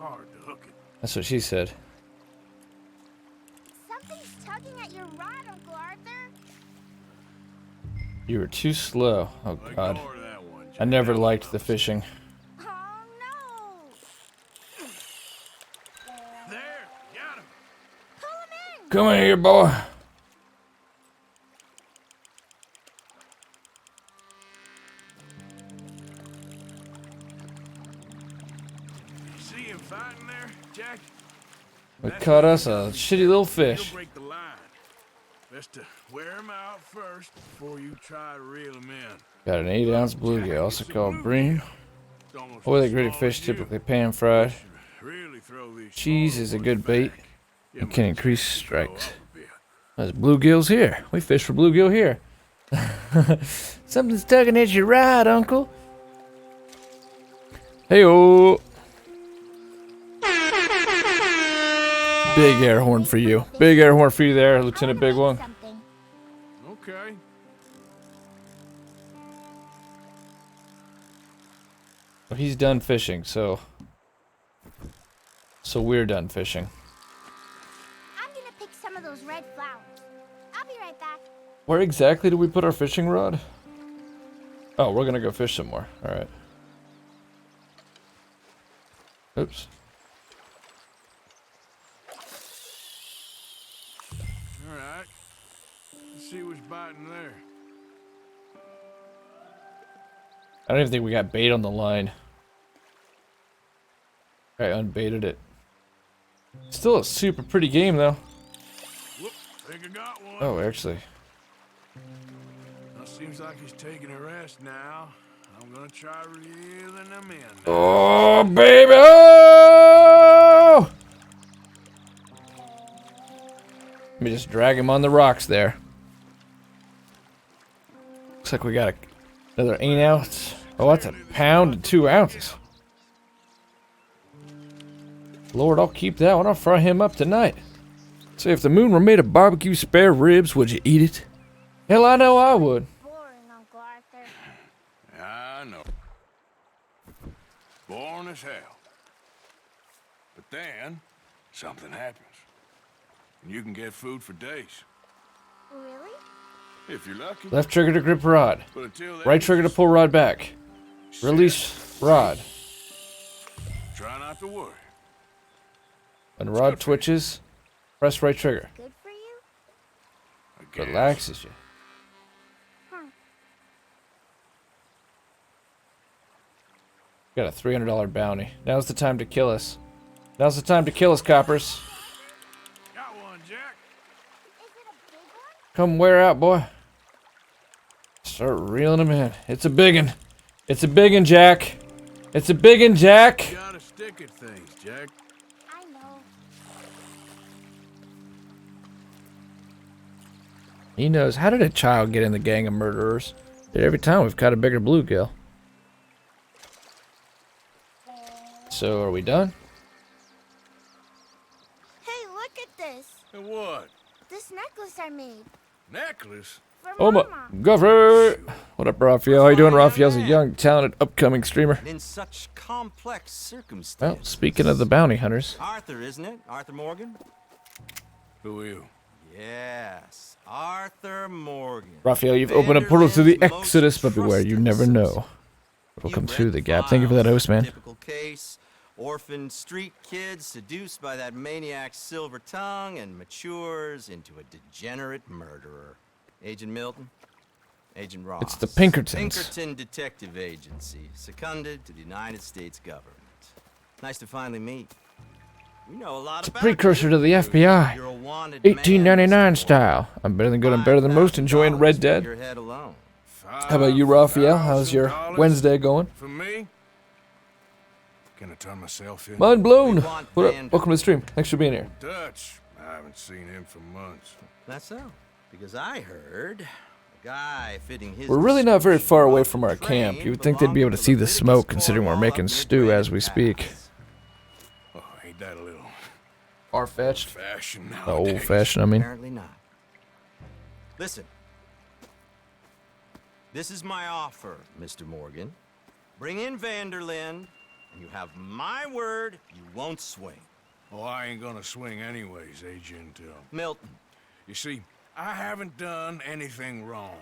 hard to hook it. That's what she said. Something's tugging at your rod, Uncle Arthur. You were too slow. Oh God. Ignore that one, Jack. I never liked the fishing. Oh no! There, got him. Pull him in! Come here, boy. You see him fighting there, Jack? We caught us a shitty little fish. He'll break the line. Best to wear him out first before you try to reel him in. Got an 8-ounce bluegill, also called bream. It's almost Oily as gritty small fish, as you. typically pan fried. Really throw these Cheese smaller is a ones good bait back. and can might increase just throw strikes. up a bit. There's bluegills here. We fish for bluegill here. Something's tugging at your rod, Uncle. Hey-oh. Big air horn for you. Big air horn for you there, Lieutenant Big One. Something. Okay. Well, he's done fishing, so we're done fishing. I'm gonna pick some of those red flowers. I'll be right back. Where exactly do we put our fishing rod? Oh, we're gonna go fish some more. All right. Oops. All right. Let's see what's biting there. I don't even think we got bait on the line. I unbaited it. Still a super pretty game, though. Whoop, think I got one. Oh, actually. Well, seems like he's taking a rest now. I'm gonna try reeling him in. Oh, baby! Oh! Let me just drag him on the rocks there. Looks like we got another 8 ounce. Oh, that's a pound and 2 ounces. Lord, I'll keep that one. I'll fry him up tonight. Say, if the moon were made of barbecue spare ribs, would you eat it? Hell, I know I would. Boring, Uncle Arthur. I know. Boring as hell. But then, something happens. And you can get food for days. Really? If you're lucky. Left trigger to grip rod. But until then, Right trigger to pull rod back. Release rod. try not to worry. When rod twitches, press right trigger. Good for you? I guess. Relaxes you. Got a $300 bounty. Now's the time to kill us. Now's the time to kill us, coppers. Got one, Jack. Is it a big one? Come wear out, boy. Start reeling them in. It's a biggin. It's a biggin, Jack. It's a biggin, Jack. You gotta stick at things, Jack. I know. He knows. How did a child get in the gang of murderers? Every time we've caught a bigger bluegill. So, are we done? Hey, look at this. And what? This necklace I made. Necklace? For Oh my, Mama. Governor! What up, Raphael? How you doing? Raphael's a young, talented, upcoming streamer. In such complex circumstances. Well, speaking of the bounty hunters, Arthur, isn't it? Arthur Morgan? Who are you? Yes, Arthur Morgan. Raphael, you've opened a portal to the Vanderlyn's most Exodus, but beware, you trusted never know associate. what will You come read through the gap. Thank you for that files. host, man. Typical case. Orphan street kid seduced by that maniac's silver tongue and matures into a degenerate murderer. Agent Milton? Agent Ross. It's the Pinkertons. Pinkerton Detective Agency, seconded to the United States government. Nice to finally meet. We know a lot It's a about precursor you. to the FBI. You're a wanted man, 1899 Mr. style. I'm better than good, I'm better than most, enjoying Red $5,000 Dead. for your head alone. How about you, Raphael? How's your $5,000 Wednesday going? For me? Can I turn myself in? Mind blown. We want What up? Vanderlyn. Welcome to the stream. Thanks for being here. Dutch. I haven't seen him for months. That's so. Because I heard a guy fitting his We're really not very far away description from our of camp. train You would think they'd be able to belonged see to the Leviticus smoke, considering we're Cornwall making of stew as we Midway speak. Pass. Oh, ain't that a little Far-fetched. fashion nowadays? Old-fashioned, I mean. Apparently not. Listen. This is my offer, Mr. Morgan. Bring in Vanderlyn, You have my word you won't swing. Oh, I ain't gonna swing anyways, Agent. Milton, You see, I haven't done anything wrong.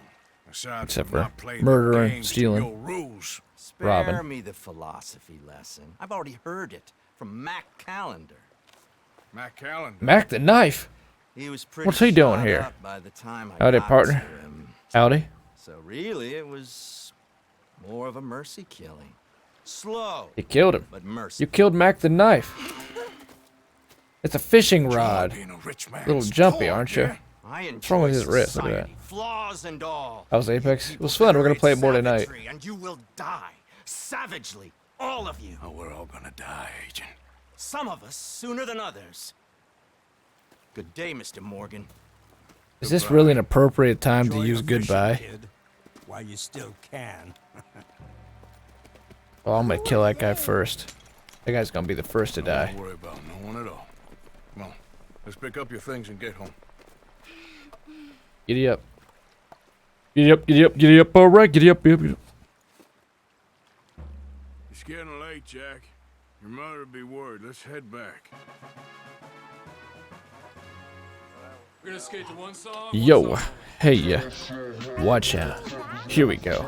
Aside Except from for not playing murdering, the games to stealing. your rules. spare Robin. me the philosophy lesson. I've already heard it from Mac Callender. Matt Calendar. Mac the knife. He was pretty What's he doing shot here? up by the time I Howdy, got partner. to him. Howdy. So really, it was more of a mercy killing. Slow, You killed him. but mercy. You killed Mac the knife. It's a fishing Job rod. being a rich man's Little jumpy, toy, aren't you? yeah? I enjoy What's wrong with his wrist? Look at society, flaws and all. That was Apex. It People was fun. We're gonna play it more generate tonight. savagery, and you will die savagely, all of you. Oh, we're all gonna die, Agent. Some of us sooner than others. Good day, Mr. Morgan. Is this really an appropriate time to Enjoy use your fishing, goodbye? kid, while you still can. Oh, I'm gonna kill that guy first. That guy's gonna be the first to die. Don't worry about no one at all. Come on, let's pick up your things and get home. Giddy up. Giddy up, giddy up, giddy up. Alright, giddy up, giddy up. It's getting late, Jack. Your mother'll be worried. Let's head back. We're gonna skate to one song. Yo, hey ya. Watch out. Here we go.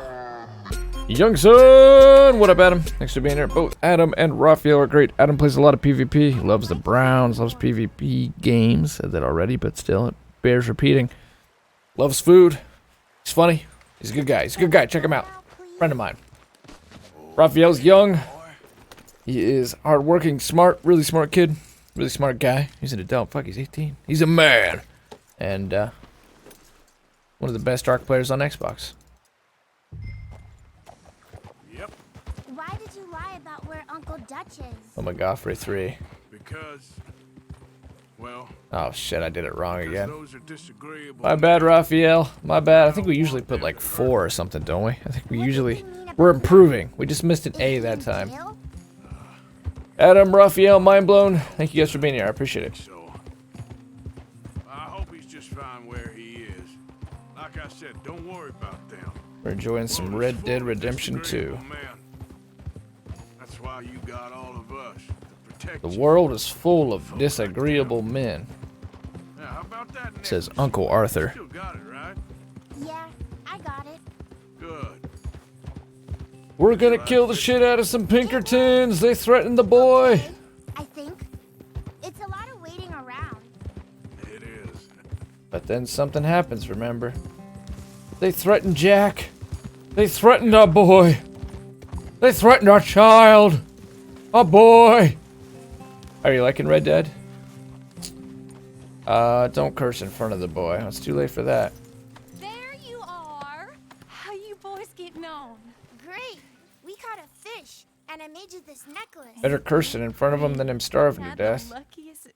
Young son! What up, Adam? Thanks for being here. Both Adam and Raphael are great. Adam plays a lot of PvP. He loves the Browns, loves PvP games. Said that already, but still, it bears repeating. Loves food. He's funny. He's a good guy. He's a good guy. Check him out. Friend of mine. Raphael's young. He is hardworking, smart, really smart kid. Really smart guy. He's an adult. Fuck, he's 18. He's a man. And, one of the best Ark players on Xbox. Yep, Why did you lie about where Uncle Dutch is? Oh my god, for 3. because, well, Oh shit, I did it wrong because again. those are disagreeable. My bad, Raphael. My bad. I think we usually put like 4 or something, don't we? I think we usually... We're improving. We just missed an A that time. Bill? Adam, Raphael, mind blown. Thank you guys for being here. I appreciate it. So, I hope he's just fine where he is. Like I said, don't worry about them. We're enjoying some Red Dead Redemption 2. Disagreeable men. That's why you got all of us to protect The you. world is full of disagreeable men, Now, how about that says necklace? Uncle Arthur. Still got it, right? Yeah, I got it. Good. We're gonna kill the shit out of some Pinkertons. They threatened the boy. Okay, I think. It's a lot of waiting around. It is. But then something happens, remember? They threatened Jack. They threatened our boy. They threatened our child. Our boy. Are you liking Red Dead? Don't curse in front of the boy. It's too late for that. There you are. How you boys getting on? Great. We caught a fish, and I made you this necklace. Better cursing in front of him than him starving to Had death. the luckiest.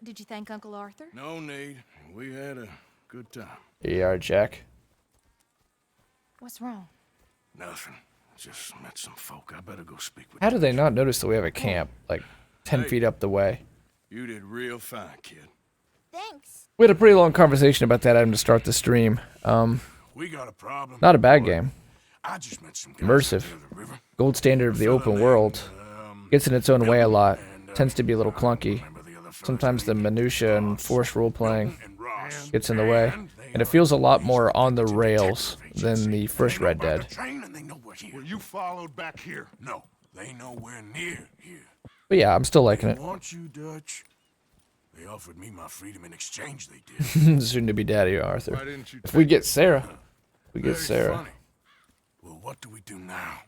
Did you thank Uncle Arthur? No need. We had a good time. Here you are, Jack. What's wrong? Nothing. Just met some folk. I better go speak with How do they not notice that we have a camp, like 10 feet up the way? you. Did real fine, kid. Thanks. We had a pretty long conversation about that item to start the stream. We got a problem. Not a bad game. I just met some guys Immersive. near the river. Gold standard of the open world. Gets in its own way a lot. Tends to be a little clunky. Remember the other fellas Sometimes the minutia and forced role playing and Ross. gets in the way. And it feels a lot more on the rails than the first They know Red about Dead. the train and they know we're here. Were you followed back here? No, they nowhere near here. But yeah, I'm still liking it. Want you, Dutch? They offered me my freedom in exchange. They did. Soon to be daddy, Arthur. Why didn't you If we get Sarah, we get Very Sarah. funny. Well, what do we do now?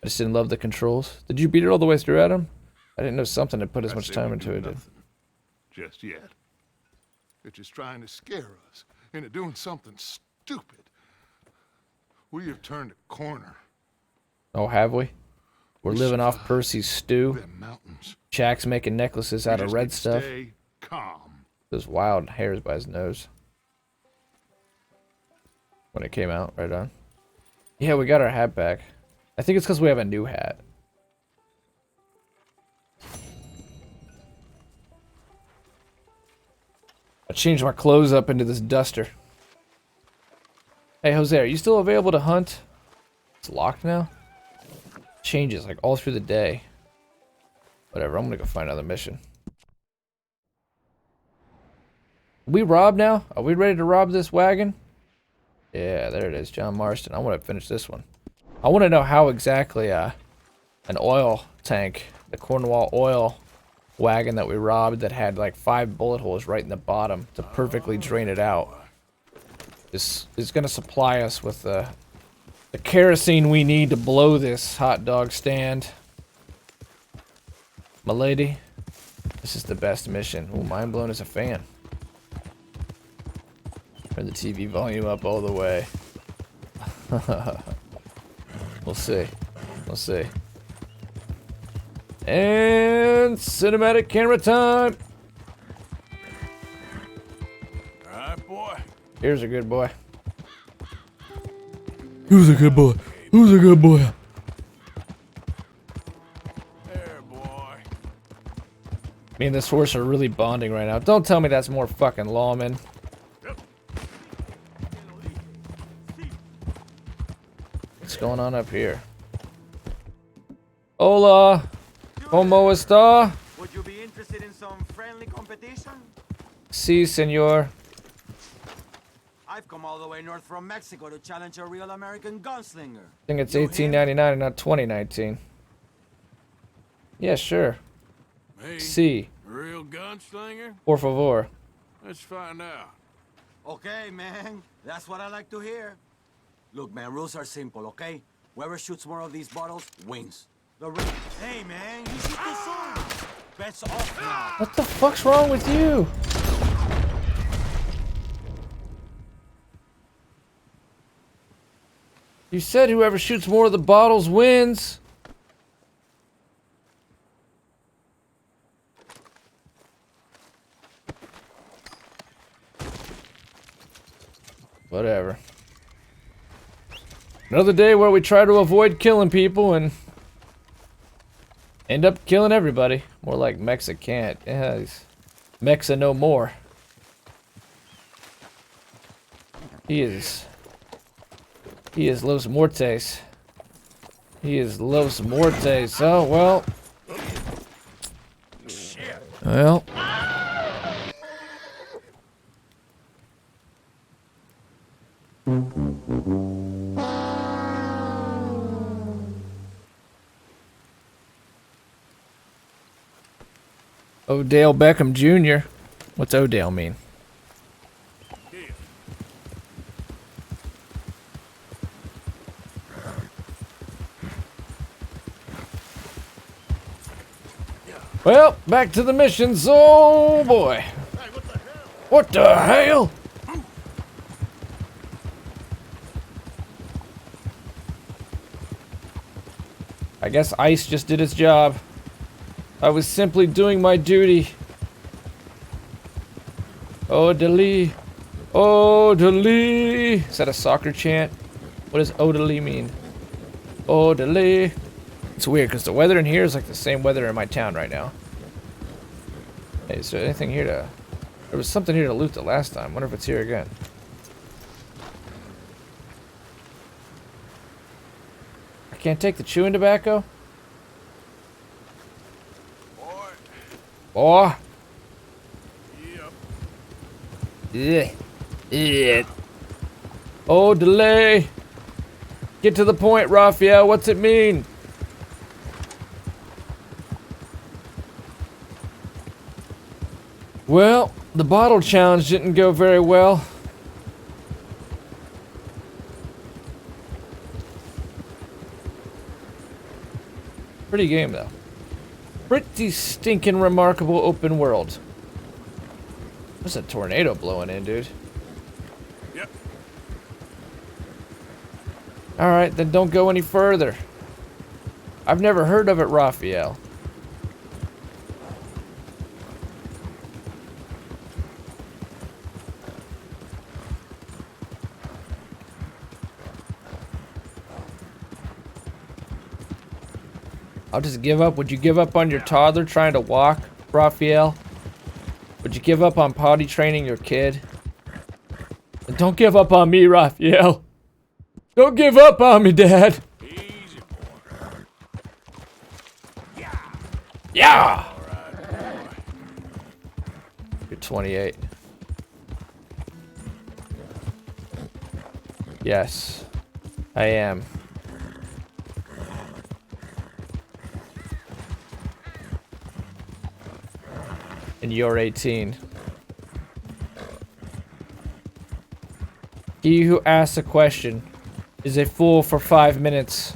I just didn't love the controls. Did you beat it all the way through, Adam? I didn't know something had put as I much say time we into do it. Did. nothing just yet. They're just trying to scare us into doing something stupid. We have turned a corner. Oh, have we? We're living off Percy's stew. Them mountains. Jack's making necklaces We out of just red need to stuff. Stay calm. Those wild hairs by his nose. When it came out, right on. Yeah, we got our hat back. I think it's because we have a new hat. I changed my clothes up into this duster. Hey, Jose, are you still available to hunt? It's locked now? Changes like all through the day. Whatever, I'm gonna go find another mission. We robbed now? Are we ready to rob this wagon? Yeah, there it is, John Marston. I want to finish this one. I want to know how exactly an oil tank, the Cornwall oil wagon that we robbed that had like 5 bullet holes right in the bottom to perfectly drain it out, is going to supply us with the kerosene we need to blow this hot dog stand. My lady, this is the best mission. Ooh, mind blown as a fan. Turn the TV volume up all the way. We'll see. We'll see. And cinematic camera time. All right, boy. Here's a good boy. Who's a good boy? Who's a good boy? There, boy. Me and this horse are really bonding right now. Don't tell me that's more fucking lawmen. What's going on up here? Hola. ¿Cómo está? Would you be interested in some friendly competition? Si, senor. I've come all the way north from Mexico to challenge a real American gunslinger. I think it's You 1899 and not 2019. Yeah, sure. Me? Si. Real gunslinger? Por favor. Let's find out. Okay, man. That's what I like to hear. Look, man, rules are simple, okay? Whoever shoots more of these bottles wins. Hey, man, you shoot too soon. Bets off now. What the fuck's wrong with you? You said whoever shoots more of the bottles wins. Whatever. Another day where we try to avoid killing people and end up killing everybody. More like Mexican. Yeah, he's Mexa no more. He is Los Muertes. He is Los Muertes. Oh, well. Well. Odell Beckham Jr. What's Odell mean? Well, back to the missions. Oh boy. Hey, what the hell? What the hell? I guess ICE just did its job. I was simply doing my duty. Odalee. Odalee. Is that a soccer chant? What does Odalee mean? Odalee. It's weird because the weather in here is like the same weather in my town right now. Hey, is there anything here to... There was something here to loot the last time. Wonder if it's here again. I can't take the chewing tobacco? Boy. Boy. Yep. Yeah. Oh, delay. Get to the point, Raphael. What's it mean? Well, the bottle challenge didn't go very well. Pretty game, though. Pretty stinking remarkable open world. There's a tornado blowing in, dude. Yep. Alright, then don't go any further. I've never heard of it, Raphael. I'll just give up. Would you give up on your toddler trying to walk, Raphael? Would you give up on potty training your kid? And don't give up on me, Raphael. Don't give up on me, Dad. Yeah! You're 28. Yes, I am. And you're 18. He who asks a question is a fool for 5 minutes.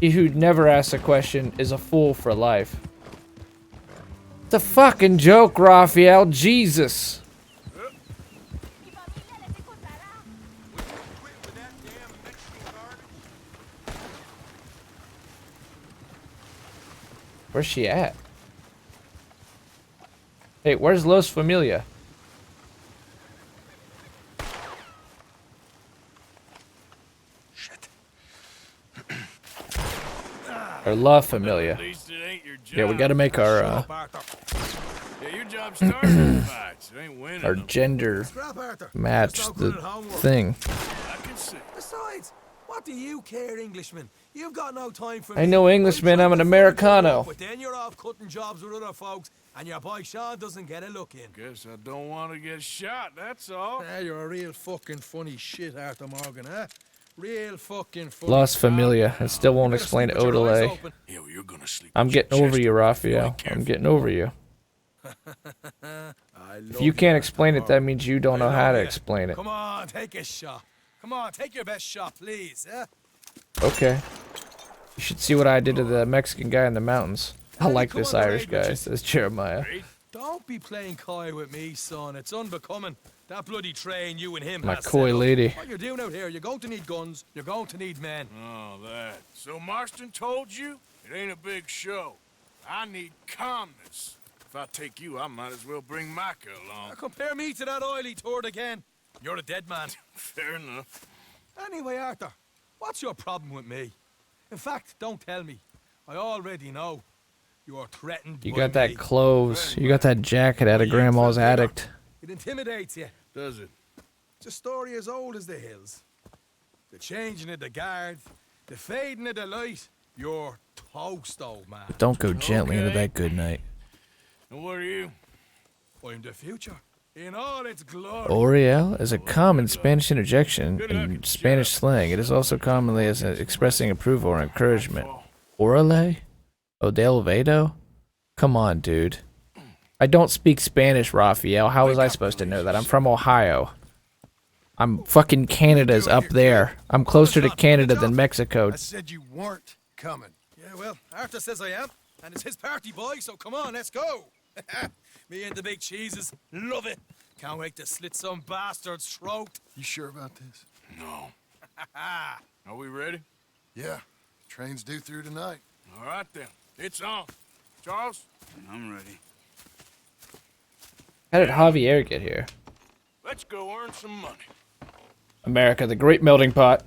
He who never asks a question is a fool for life. It's a fucking joke, Raphael. Jesus. Where's she at? Hey, where's Los Familia? Or La Familia. At least it ain't your job. Yeah, we gotta make our Yeah, your job's starting fights. It ain't winning. our them. gender match the thing. I can see. Besides, what do you care, Englishman? You've got no time for I me. know Englishman, I'm an Americano. But then you're off cutting jobs with other folks, and your boy Sean doesn't get a look in. Guess I don't want to get shot, that's all. You're a real fucking funny shit, Arthur Morgan, huh? Real fucking funny. Los Familia. I still won't explain Odelay. Yeah, well, you're gonna sleep I'm with your getting over chest you, open. Raphael. I'm getting over you. If you can't explain it, that means you don't know how to explain it. Come on, take a shot. Come on, take your best shot, please. Huh? Okay. You should see what I did to the Mexican guy in the mountains. I like this Irish guy, says Jeremiah. Don't be playing coy with me, son. It's unbecoming. That bloody train you and him My has coy set up. lady. What you're doing out here, you're going to need guns, you're going to need men. Oh, that. So Marston told you? It ain't a big show. I need calmness. If I take you, I might as well bring Micah along. Now compare me to that oily turd again. You're a dead man. Fair enough. Anyway, Arthur, what's your problem with me? In fact, don't tell me. I already know. You're threatened You by got that me. clothes. You got that jacket out of Grandma's attic. It intimidates you. Does it? It's a story as old as the hills. The changing of the guard, the fading of the light. You're toast, old man. Don't go gently into Okay. that good night. And what are you? I'm the future. In all its glory. Oriel is a common Spanish interjection in Spanish slang. It is also commonly as expressing approval or encouragement. Orale? Odel Vado? Come on, dude. I don't speak Spanish, Raphael. How was I supposed to know that? I'm from Ohio. I'm fucking Canada's up there. I'm closer to Canada than Mexico. I said you weren't coming. Yeah, well, Arthur says I am, and it's his party, boy, so come on, let's go. Me and the big cheeses, love it. Can't wait to slit some bastard's throat. You sure about this? No. Are we ready? Yeah. Train's due through tonight. All right, then. It's on. Charles? I'm ready. How did Javier get here? Let's go earn some money. America, the great melting pot.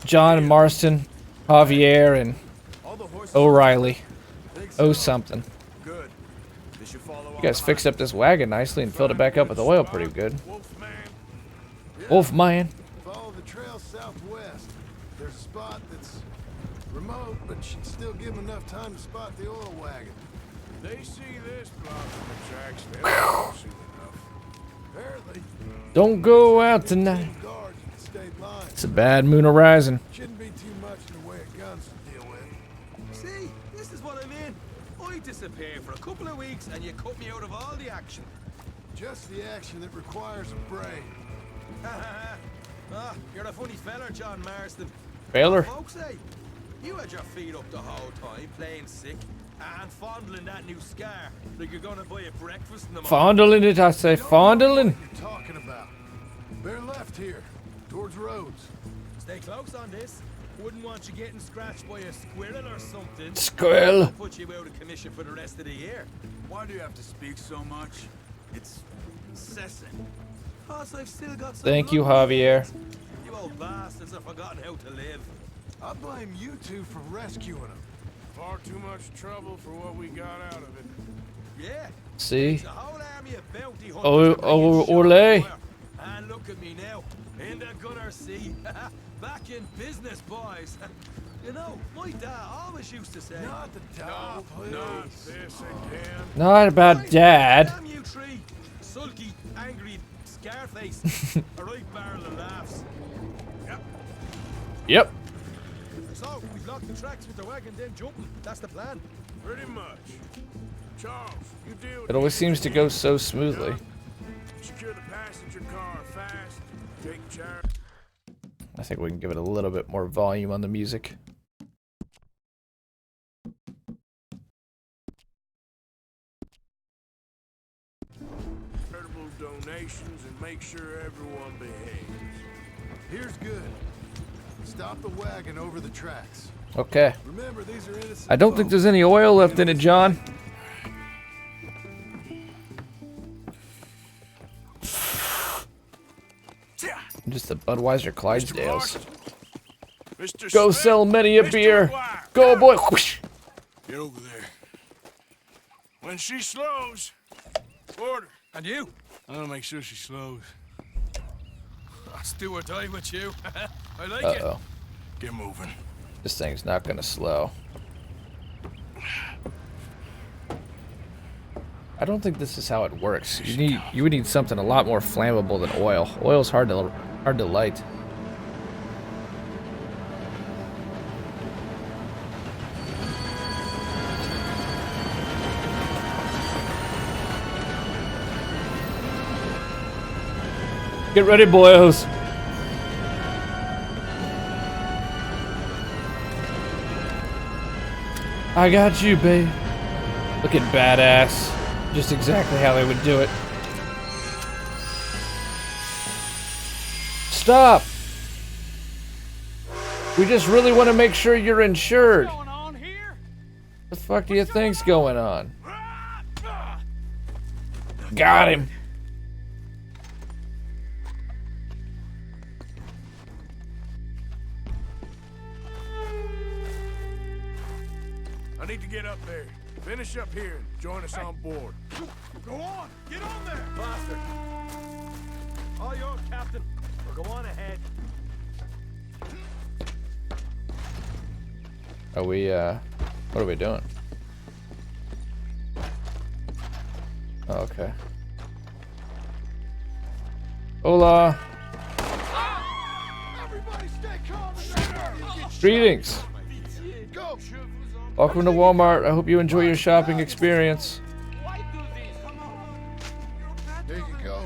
John and Marston, Javier, and O'Reilly. Oh something. Good. They should follow You guys fixed up this wagon nicely and filled it back up with oil pretty good. Wolfman. Wolfman. Follow the trail southwest. There's a spot that's remote, but should still give them enough time to spot the oil wagon. They see this block from the tracks, they'll know soon enough. Apparently, Don't go out tonight. guards at the state line. It's a bad moon arising. Shouldn't be too much in the way of guns to deal with. See, this is what I mean. I disappear for a couple of weeks and you cut me out of all the action. Just the action that requires a brain. You're a funny feller, John Marston. Baylor. Folks say, you had your feet up the whole time, playing sick, and fondling that new scar like you're gonna buy a breakfast in the morning. Fondling it, I say. Fondling. What you're talking about? Bear left here, towards Rhodes. Stay close on this. Wouldn't want you getting scratched by a squirrel or something. Squirrel. Put you out of commission for the rest of the year. Why do you have to speak so much? It's incessant. Cause I've still got some Thank you, blood. Javier. You old bastards have forgotten how to live. I blame you two for rescuing him. Far too much trouble for what we got out of it. Yeah. See? The whole army of bounty hunters. Oh, are bringing oh, shot Orlay. fire. And look at me now, in the gunner seat. Back in business, boys. You know, my dad always used to say, Not the dog, not this again. Not about dad. damn you three, sulky, angry Scarface. A right barrel of laughs. Yep. So, we block the tracks with the wagon, then jump. That's the plan. Pretty much. Charles, you deal with It always seems to go so smoothly. secure the passenger car fast. Take charge. I think we can give it a little bit more volume on the music. Charitable donations and make sure everyone behaves. Here's good. Stop the wagon over the tracks. Okay. Remember, these are innocent. I don't think there's any oil left in it, John. Just the Budweiser Clydesdales. Mr. Go Smith, sell many a Mr. beer. McGuire, Go, boy. Whoosh. get over there. When she slows, order. And you? I'm gonna make sure she slows. Let's do or die with you. I like it. Uh-oh. Get moving. This thing's not gonna slow. I don't think this is how it works. You would need something a lot more flammable than oil. Oil's hard to light. Get ready, boyos. I got you, babe. Looking badass. Just exactly how they would do it. Stop! We just really want to make sure you're insured. What's going on here? The fuck do you think's going on? Got him. I need to get up there. Finish up here and join us on board. Go on. Get on there. Faster. All yours, Captain. Or go on ahead. Are we, what are we doing? Oh, okay. Hola. Everybody stay calm and nobody get Greetings. Go! Welcome to Walmart. I hope you enjoy your shopping experience. There you go.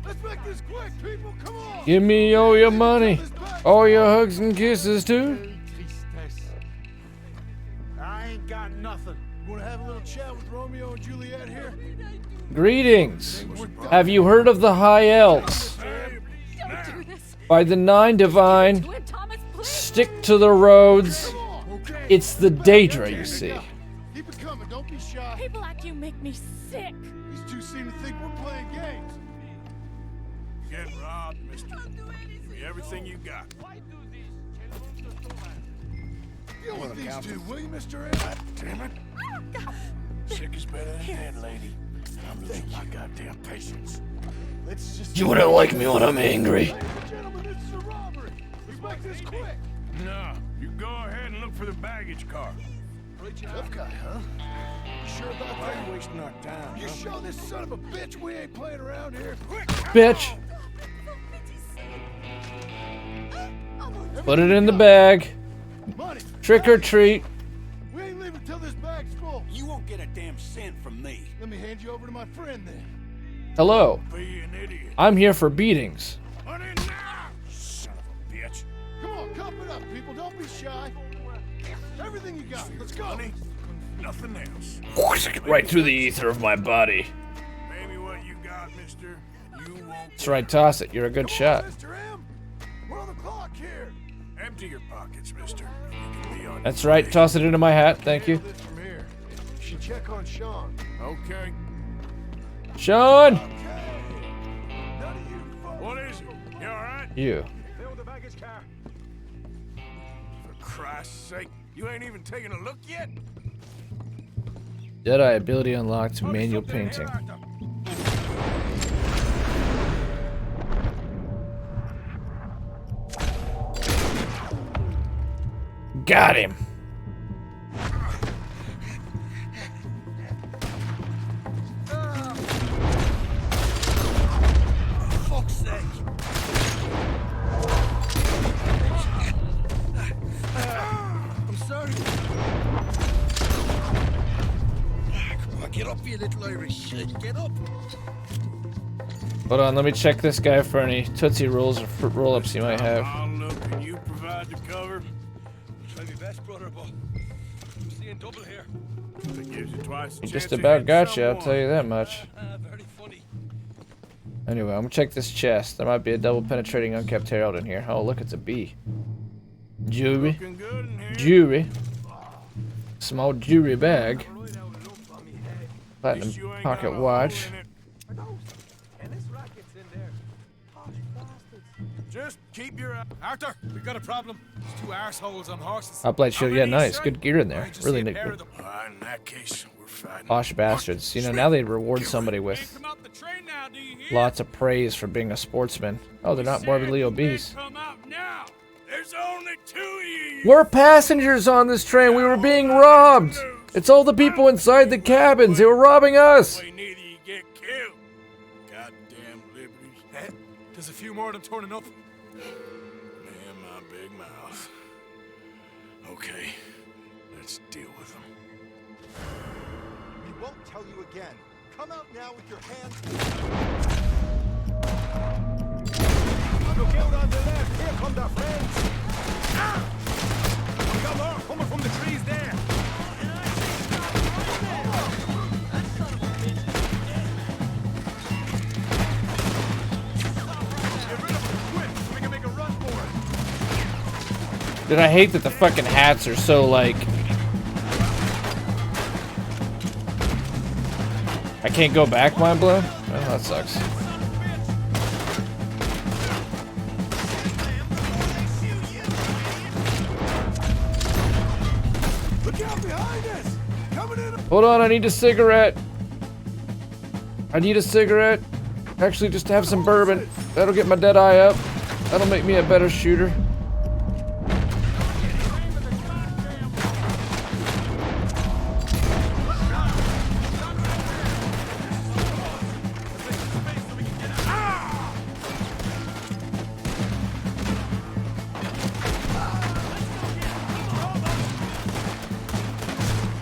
Let's make this quick, people. Come on! Give me all your money. All your hugs and kisses, too. I ain't got nothing. You wanna have a little chat with Romeo and Juliet here? Greetings. Have you heard of the High Elves? Don't do this. By the Nine Divine, Do it, Thomas, please. stick to the roads. Come on, okay? It's the Daedra, you see. Keep it coming. Don't be shy. People like you make me sick. These two seem to think we're playing games. Get robbed, mister. Give me everything you got. Deal with these two, will you, Mr. M? Damn it. Sick is better than dead, lady. I'm losing my goddamn patience. Let's just... You wouldn't like me when I'm angry. Ladies and gentlemen, this is a robbery. Let's make this quick. No, you go ahead and look for the baggage car. Tough guy, huh? You sure about Why are that? you wasting our time? You show this son of a bitch we ain't playing around here. Quick! Bitch. Put it in the bag. Money! Trick or treat. We ain't leaving till this bag's full. You won't get a damn cent from me. Let me hand you over to my friend then. Hello. Be an idiot. I'm here for beatings. On in now, son of a bitch. Come on, cup it up, people. Don't be shy. Everything you got. Let's go. Money, nothing else. Right through the ether of my body. Maybe what you got, mister, you won't. That's right, toss it. You're a good shot. Mr. M, we're on the clock here. Empty your pockets, mister. You can be on That's your right, way. toss it into my hat. Thank you. Handle this from here. You should check on Sean. Okay. Sean! None of you folks. What is it? You alright? You. Fill the baggage car. For Christ's sake, you ain't even taken a look yet? Jedi ability unlocked. Manual painting. Got him. Fuck's sake. I'm sorry. Come on, get up, you little Irish shit. Get up. Hold on, let me check this guy for any Tootsie Rolls or fruit roll-ups he might have. I'll look and you provide the cover. Try my best, brother, but I'm seeing double here. That gives you twice the He chance just of about hitting got you, I'll someone. tell you that much. Very funny. Anyway, I'm gonna check this chest. There might be a double penetrating unkept herald in here. Oh, look, it's a bee. Jewelry. Looking good in here. Jewelry. Small jewelry bag. Platinum You ain't pocket got a hole watch. in it. Just keep your eye. Arthur, we got a problem. There's two arseholes on horses. Uplight shield, yeah, many, nice. sir? Good gear in there. I just Really see a neat. pair of them. In that case, we're fighting. Posh bastards. You know, now they reward somebody with Come out the train now, do you hear? lots of praise for being a sportsman. Oh, they're not morbidly obese. Come out now. There's only two of you. We're passengers on this train. We were being robbed. It's all the people inside the cabins. They were robbing us. Way neither you get killed. Goddamn liberties. Eh, there's a few more of them turning up. Man, my big mouth. Okay, let's deal with them. We won't tell you again. Come out now with your hands. Look out on the left. Here come the friends. Ah! We got more coming from the trees there. Get rid of them quick so we can make a run for it. Dude, I hate that the fucking hats are so like... I can't go back, mind blown? Oh, that sucks. Look out behind us. Coming in. Hold on, I need a cigarette. I need a cigarette. Actually, just have some bourbon. That'll get my dead eye up. That'll make me a better shooter.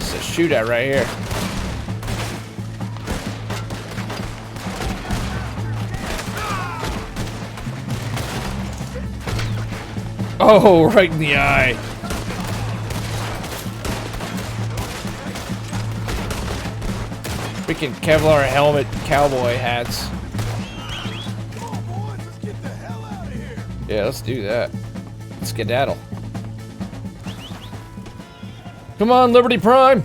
It's a shootout right here. Oh, right in the eye. Freaking Kevlar helmet cowboy hats. Yeah, let's do that. Let's skedaddle. Come on, Liberty Prime.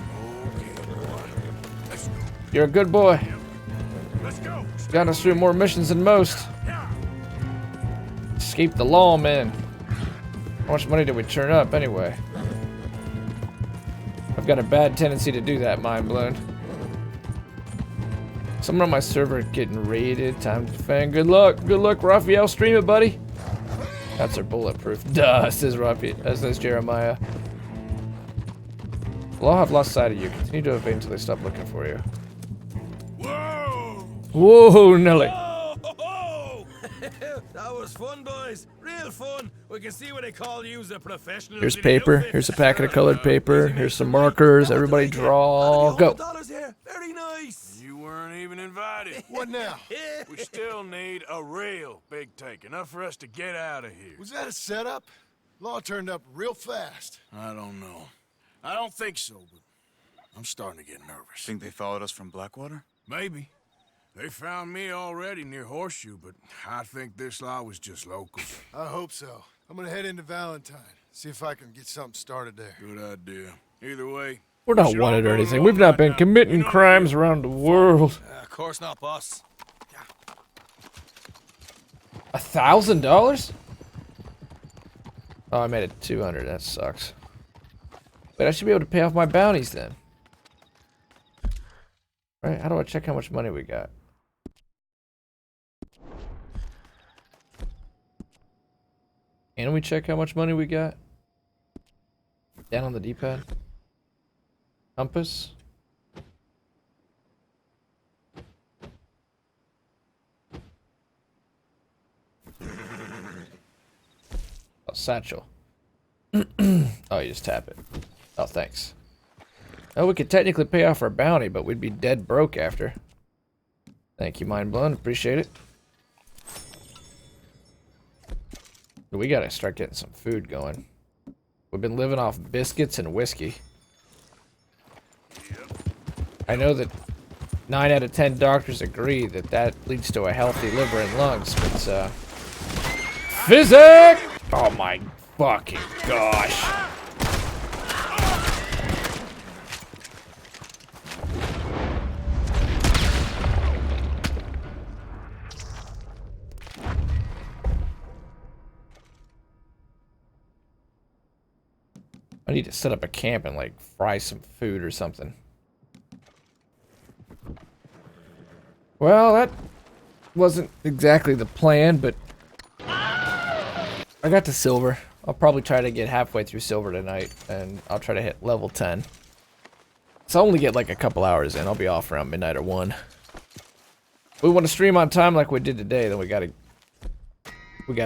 You're a good boy. Let's go. Got us through more missions than most. Escape the lawmen. How much money did we turn up anyway? I've got a bad tendency to do that, mind blown. Someone on my server getting raided. Time to defend. Good luck. Good luck, Raphael. Stream it, buddy. That's our bulletproof. Duh, says Raphael. That says Jeremiah. Well, I'll have lost sight of you. Continue to evade until they stop looking for you. Whoa! Whoa, Nelly. That was fun, boys. Real fun. We can see what they call you as a professional. Here's paper. Here's a packet of colored paper. Here's some markers. Everybody draw. Go. $100 here. Very nice. You weren't even invited. What now? We still need a real big take. Enough for us to get out of here. Was that a setup? Law turned up real fast. I don't know. I don't think so, but I'm starting to get nervous. Think they followed us from Blackwater? Maybe. They found me already near Horseshoe, but I think this law was just local. I hope so. I'm gonna head into Valentine. See if I can get something started there. Good idea. Either way, We're not should wanted all or go anything. along We've not right been now. committing You know crimes the around the world. Of course not, boss. $1,000? Oh, I made it 200. That sucks. Wait, I should be able to pay off my bounties then. Right? How do I check how much money we got? Can we check how much money we got? Down on the D-pad. Compass. Oh, satchel. Oh, you just tap it. Oh, thanks. Oh, we could technically pay off our bounty, but we'd be dead broke after. Thank you, Mind Blown. Appreciate it. We gotta start getting some food going. We've been living off biscuits and whiskey. I know that 9 out of 10 doctors agree that that leads to a healthy liver and lungs, but, Physics! Oh my fucking gosh. I need to set up a camp and, like, fry some food or something. Well, that wasn't exactly the plan, but I got to silver. I'll probably try to get halfway through silver tonight, and I'll try to hit level 10. So I'll only get like a couple hours in. I'll be off around midnight or 1. If we want to stream on time like we did today, then we gotta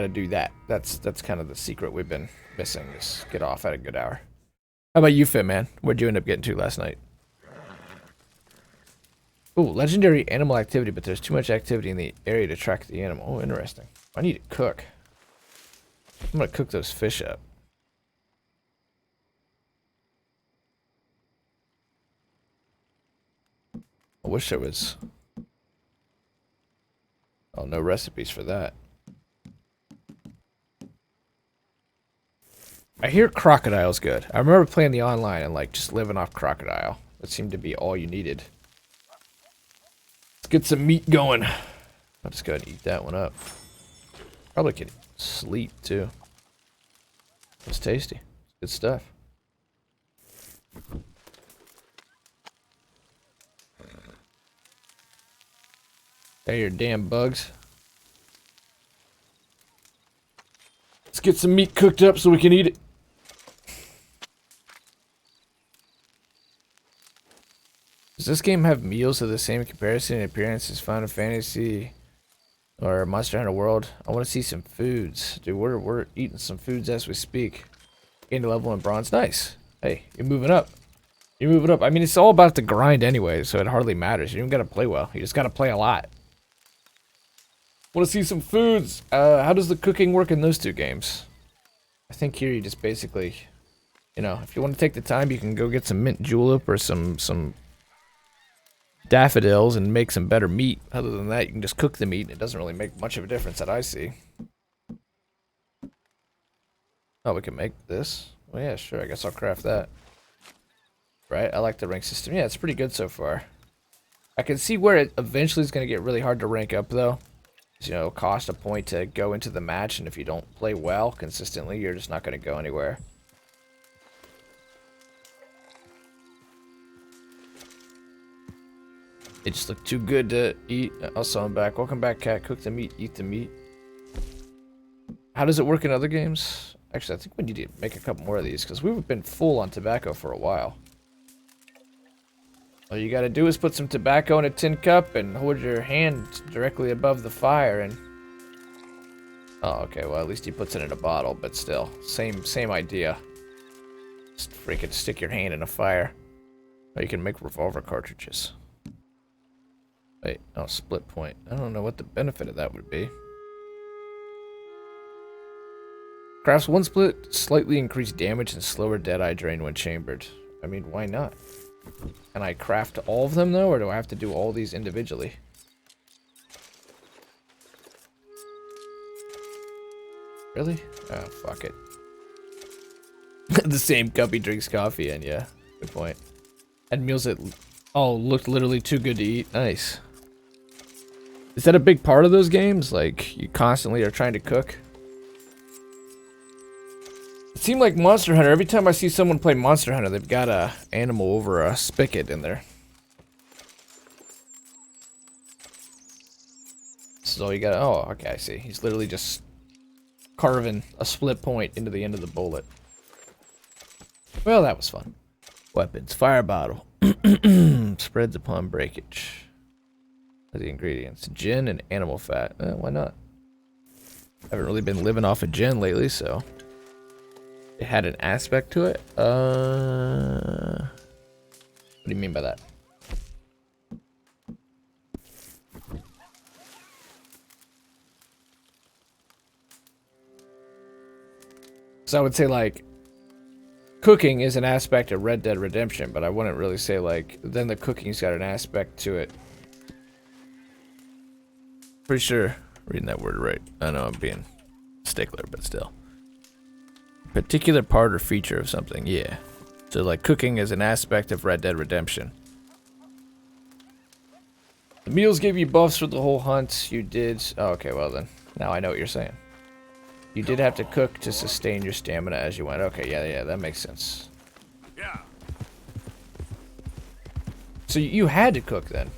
do that. That's kind of the secret we've been missing, is get off at a good hour. How about you, Fit Man? Where'd you end up getting to last night? Ooh, legendary animal activity, but there's too much activity in the area to track the animal. Oh, interesting. I need to cook. I'm gonna cook those fish up. I wish there was... Oh, no recipes for that. I hear crocodile's good. I remember playing the online and like just living off crocodile. That seemed to be all you needed. Let's get some meat going. I'll just go ahead and eat that one up. Probably could sleep too. It's tasty. Good stuff. Hey, your damn bugs. Let's get some meat cooked up so we can eat it. Does this game have meals of the same comparison and appearance as Final Fantasy or Monster Hunter World? I want to see some foods. Dude, we're eating some foods as we speak. Gained a level in bronze. Nice. Hey, you're moving up. You're moving up. I mean, it's all about the grind anyway, so it hardly matters. You don't gotta play well. You just gotta play a lot. Want to see some foods. How does the cooking work in those two games? I think here you just basically, you know, if you want to take the time, you can go get some mint julep or some daffodils and make some better meat. Other than that, you can just cook the meat, and it doesn't really make much of a difference that I see. Oh, we can make this? Well, yeah, sure. I guess I'll craft that. Right? I like the rank system. Yeah, it's pretty good so far. I can see where it eventually is going to get really hard to rank up, though. You know, cost a point to go into the match, and if you don't play well consistently, you're just not going to go anywhere. It just looked too good to eat. Also, I'm back. Welcome back, Cat. Cook the meat, eat the meat. How does it work in other games? Actually, I think we need to make a couple more of these, because we've been full on tobacco for a while. All you gotta do is put some tobacco in a tin cup and hold your hand directly above the fire and... Oh, okay, well at least he puts it in a bottle, but still, same idea. Just freaking stick your hand in a fire. Or you can make revolver cartridges. Wait, oh, split point. I don't know what the benefit of that would be. Crafts one split, slightly increased damage and slower deadeye drain when chambered. I mean, why not? Can I craft all of them, though, or do I have to do all these individually? Really? Oh, fuck it. The same cup he drinks coffee in, yeah. Good point. And meals that all looked literally too good to eat. Nice. Is that a big part of those games? Like, you constantly are trying to cook? It seemed like Monster Hunter, every time I see someone play Monster Hunter, they've got a animal over a spigot in there. This is all you got. Oh, okay, I see. He's literally just carving a split point into the end of the bullet. Well, that was fun. Weapons. Fire bottle. Spreads upon breakage. The ingredients. Gin and animal fat. Why not? Haven't really been living off of gin lately, so... It had an aspect to it. What do you mean by that? So I would say, like, cooking is an aspect of Red Dead Redemption, but I wouldn't really say, like, then the cooking's got an aspect to it. Pretty sure reading that word right. I know I'm being stickler, but still. Particular part or feature of something, yeah. So, like, cooking is an aspect of Red Dead Redemption. The meals gave you buffs for the whole hunt. You did... Oh, okay, well then. Now I know what you're saying. You did have to cook to sustain your stamina as you went. Okay, yeah, that makes sense. Yeah. So you had to cook then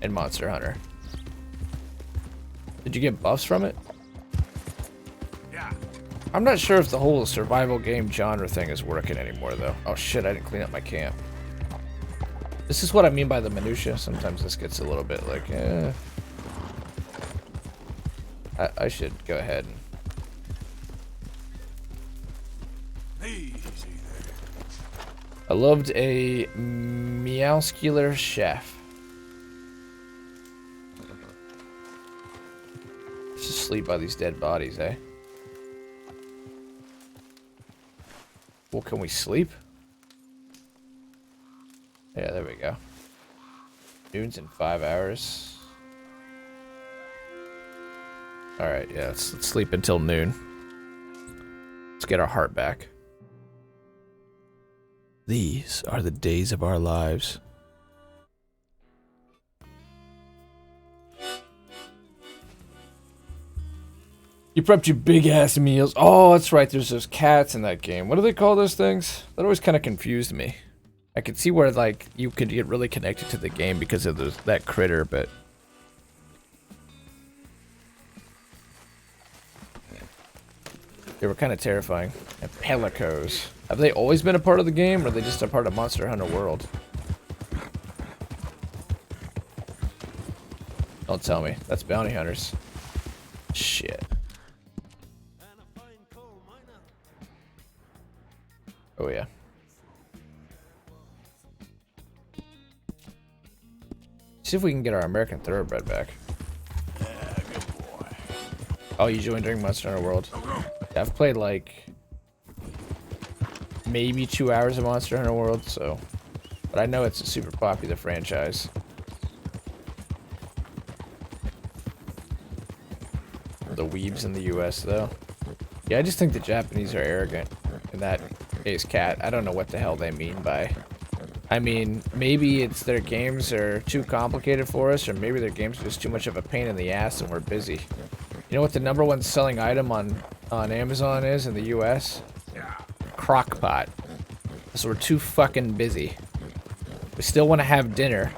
in Monster Hunter. Did you get buffs from it? Yeah. I'm not sure if the whole survival game genre thing is working anymore though. Oh shit, I didn't clean up my camp. This is what I mean by the minutia. Sometimes this gets a little bit like, I should go ahead and... Easy there. I loved a meowscular chef. Let's just sleep by these dead bodies, eh? Well, can we sleep? Yeah, there we go. Noon's in 5 hours. Alright, yeah, let's sleep until noon. Let's get our heart back. These are the days of our lives. You prepped your big ass meals. Oh, that's right. There's those cats in that game. What do they call those things? That always kind of confused me. I could see where like you could get really connected to the game because of that critter, but they were kind of terrifying. And pelicos. Have they always been a part of the game, or are they just a part of Monster Hunter World? Don't tell me. That's bounty hunters. Shit. Oh yeah. See if we can get our American Thoroughbred back. Yeah, good boy. Oh, you joined during Monster Hunter World? Yeah, I've played like maybe 2 hours of Monster Hunter World, so, but I know it's a super popular franchise. The weebs in the US though. Yeah, I just think the Japanese are arrogant in that case, cat. I don't know what the hell they mean by, I mean, maybe it's their games are too complicated for us, or maybe their games are just too much of a pain in the ass and we're busy. You know what the #1 selling item on Amazon is in the US? Crockpot. So we're too fucking busy. We still want to have dinner,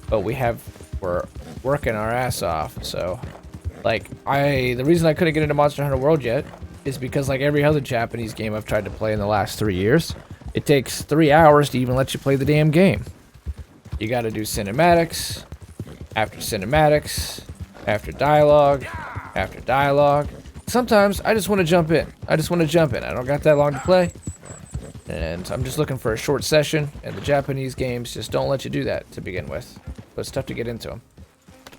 but we're working our ass off. So, like, the reason I couldn't get into Monster Hunter World yet is because, like every other Japanese game I've tried to play in the last 3 years, it takes 3 hours to even let you play the damn game. You got to do cinematics, after cinematics, after dialogue, after dialogue. Sometimes I just want to jump in. I don't got that long to play. And I'm just looking for a short session, and the Japanese games just don't let you do that to begin with. But it's tough to get into them.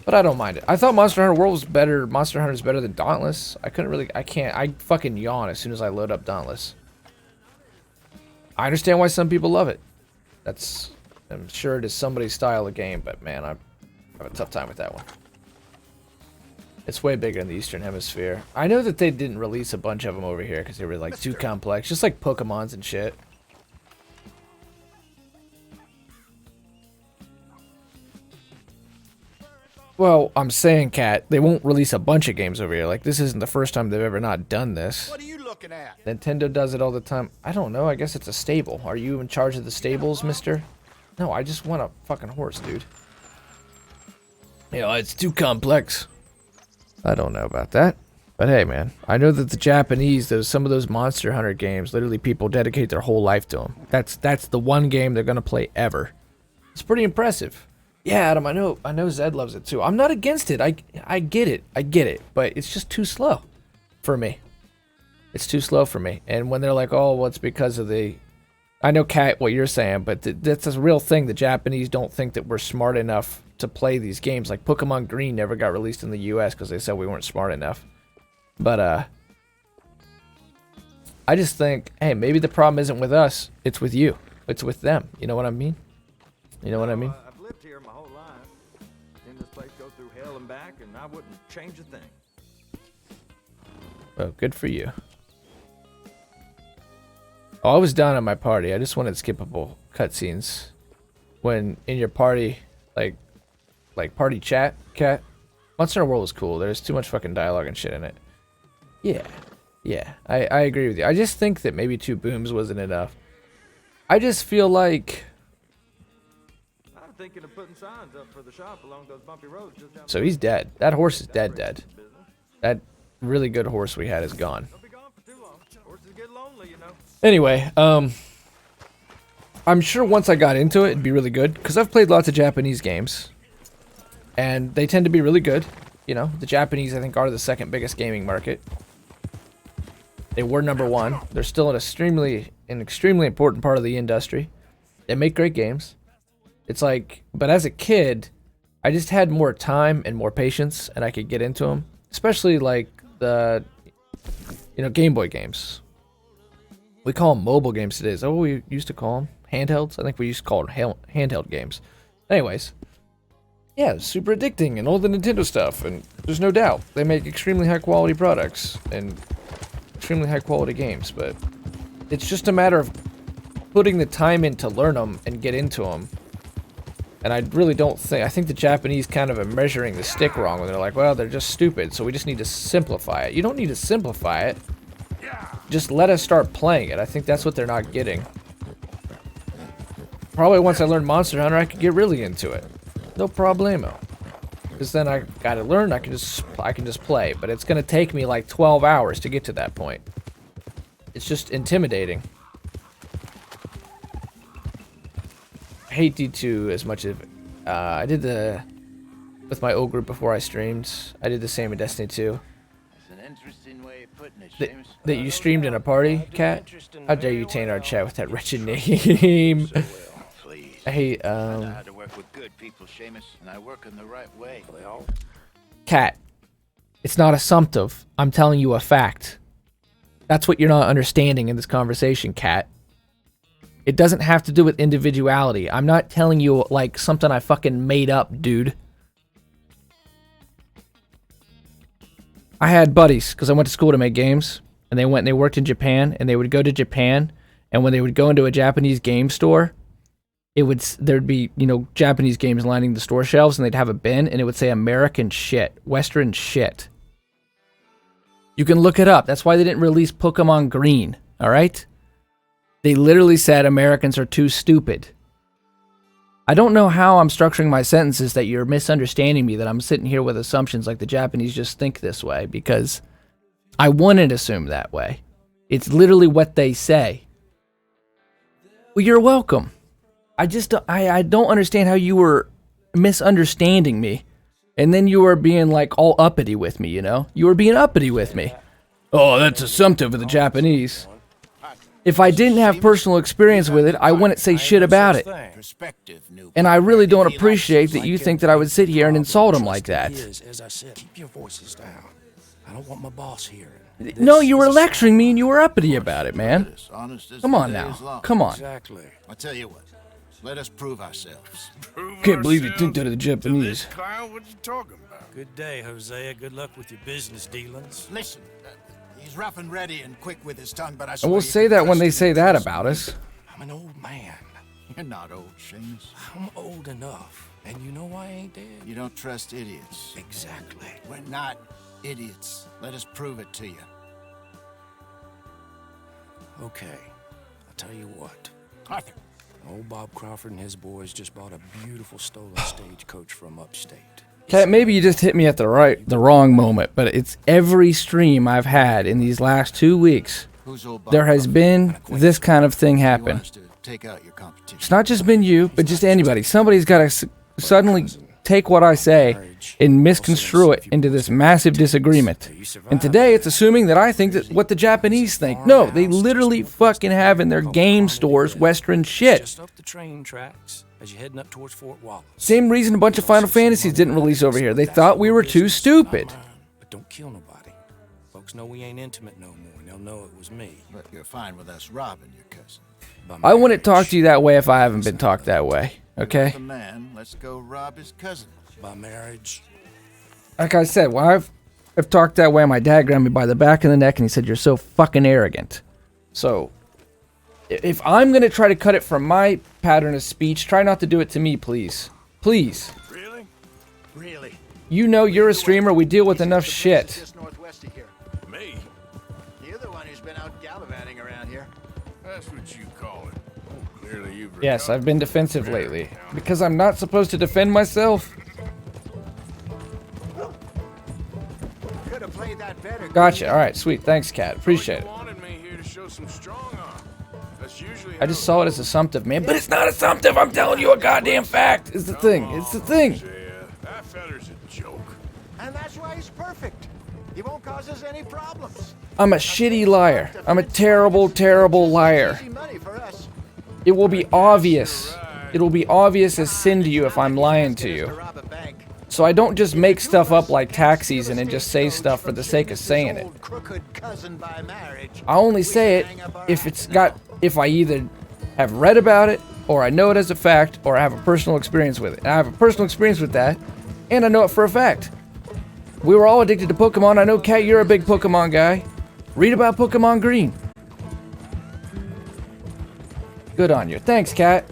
But I don't mind it. I thought Monster Hunter World was better. Monster Hunter is better than Dauntless. I fucking yawn as soon as I load up Dauntless. I understand why some people love it. I'm sure it is somebody's style of game, but man, I have a tough time with that one. It's way bigger in the Eastern Hemisphere. I know that they didn't release a bunch of them over here because they were like too complex, just like Pokemons and shit. Well, I'm saying, Cat, they won't release a bunch of games over here. Like, this isn't the first time they've ever not done this. What are you looking at? Nintendo does it all the time. I don't know. I guess it's a stable. Are you in charge of the stables, mister? No, I just want a fucking horse, dude. You know, it's too complex. I don't know about that. But hey, man, I know that the Japanese, some of those Monster Hunter games, literally people dedicate their whole life to them. That's the one game they're gonna play ever. It's pretty impressive. Yeah, Adam, I know Zed loves it too. I'm not against it. I get it, but it's just too slow for me. It's too slow for me. And when they're like, oh, well, it's because of the... I know, Kat, what you're saying, but that's a real thing. The Japanese don't think that we're smart enough to play these games. Like, Pokemon Green never got released in the US because they said we weren't smart enough. But, I just think, hey, maybe the problem isn't with us. It's with you. It's with them. You know what I mean? You know what I mean? I've lived here my whole life. Seen this place go through hell and back, and I wouldn't change a thing. Oh, good for you. Oh, I was down at my party. I just wanted skippable cutscenes. When in your party, like party chat, Cat. Monster Hunter World was cool. There's too much fucking dialogue and shit in it. Yeah, I agree with you. I just think that maybe 2 booms wasn't enough. I just feel like... I'm thinking of putting signs up for the shop along those bumpy roads just down. So he's dead. That horse is dead. That really good horse we had is gone. Don't be gone for too long. Horses get lonely, you know. Anyway, I'm sure once I got into it, it'd be really good. Because I've played lots of Japanese games. And they tend to be really good. You know, the Japanese, I think, are the second biggest gaming market. They were #1. They're still an extremely important part of the industry. They make great games. It's like, but as a kid, I just had more time and more patience, and I could get into them. Especially like the, Game Boy games. We call them mobile games today. Is that what we used to call them? Handhelds? I think we used to call them handheld games. Anyways. Yeah, super addicting and all the Nintendo stuff, and there's no doubt they make extremely high quality products and extremely high quality games, but it's just a matter of putting the time in to learn them and get into them. And I really don't think, I think the Japanese kind of are measuring the stick wrong when they're like, well, they're just stupid, so we just need to simplify it. You don't need to simplify it. Just let us start playing it. I think that's what they're not getting. Probably once I learn Monster Hunter, I could get really into it. No problemo. Because then I gotta learn, I can just play. But it's gonna take me like 12 hours to get to that point. It's just intimidating. I hate D2 as much as... I did with my old group before I streamed. I did the same in Destiny 2. That's an interesting way of putting it, James. That you streamed in a party, Cat? How dare you taint our chat with that wretched name? I hate, I know how to work with good people, Seamus, and I work in the right way. Cat, it's not assumptive. I'm telling you a fact. That's what you're not understanding in this conversation, Cat. It doesn't have to do with individuality. I'm not telling you, like, something I fucking made up, dude. I had buddies, because I went to school to make games, and they went and they worked in Japan, and they would go to Japan, and when they would go into a Japanese game store, there'd be, Japanese games lining the store shelves, and they'd have a bin, and it would say American shit, Western shit. You can look it up. That's why they didn't release Pokemon Green, alright? They literally said Americans are too stupid. I don't know how I'm structuring my sentences that you're misunderstanding me, that I'm sitting here with assumptions like the Japanese just think this way, because I wouldn't assume that way. It's literally what they say. Well, you're welcome. I don't understand how you were misunderstanding me. And then you were being like all uppity with me, You were being uppity with me. Oh, that's assumptive of the Japanese. If I didn't have personal experience with it, I wouldn't say shit about it. And I really don't appreciate that you think that I would sit here and insult him like that. As I said, keep your voices down. I don't want my boss hearing. No, you were lecturing me and you were uppity about it, man. Come on now. Come on. Exactly. I'll tell you what. Let us prove ourselves. Can't believe you think that of the Japanese. Clown, what you talking about? Good day, Hosea. Good luck with your business dealings. Listen, he's rough and ready and quick with his tongue, but I And we'll say that when they say that about us. I'm an old man. You're not old, Seamus. I'm old enough. And you know I ain't dead. You don't trust idiots. Exactly. We're not idiots. Let us prove it to you. Okay. I'll tell you what. Arthur. Old Bob Crawford and his boys just bought a beautiful stolen stagecoach from upstate. Cat, maybe you just hit me at the wrong moment, but it's every stream I've had in these last 2 weeks. There has been this kind of thing happen. It's not just been you, but just anybody. Somebody's got to suddenly take what I say and misconstrue it into this massive disagreement. And today it's assuming that I think that what the Japanese think. No, they literally fucking have in their game stores Western shit. Just up the train tracks as you're heading up towards Fort Wallace. Same reason a bunch of Final Fantasies didn't release over here. They thought we were too stupid. But don't kill nobody. Folks know we ain't intimate no more, and they'll know it was me. But you're fine with us robbing your cousin. I wouldn't talk to you that way if I haven't been talked that way, okay? The man, let's go rob his cousin. By marriage. Like I said, well, I've talked that way. My dad grabbed me by the back of the neck and he said, "You're so fucking arrogant." So, if I'm going to try to cut it from my pattern of speech, try not to do it to me, please. Please. Really? Really? You know you're a streamer. We deal with enough shit. Just northwest of here. Me? You're the one who's been out gallivanting around here. That's what you call it. Oh, clearly you've Yes, I've been defensive lately. Because I'm not supposed to defend myself? Gotcha. Alright, sweet. Thanks, Cat. Appreciate it. I just saw it as assumptive, man. But it's not assumptive! I'm telling you a goddamn fact! It's the thing. It's the thing. That feller's a joke. And that's why he's perfect. He won't cause us any problems. I'm a shitty liar. I'm a terrible, terrible liar. It will be obvious. It will be obvious as sin to you if I'm lying to you. So I don't just make stuff up like tax season and just say stuff for the sake of saying it. I only say it if I either have read about it, or I know it as a fact, or I have a personal experience with it. And I have a personal experience with that, and I know it for a fact. We were all addicted to Pokemon. I know, Kat, you're a big Pokemon guy. Read about Pokemon Green. Good on you. Thanks, Kat.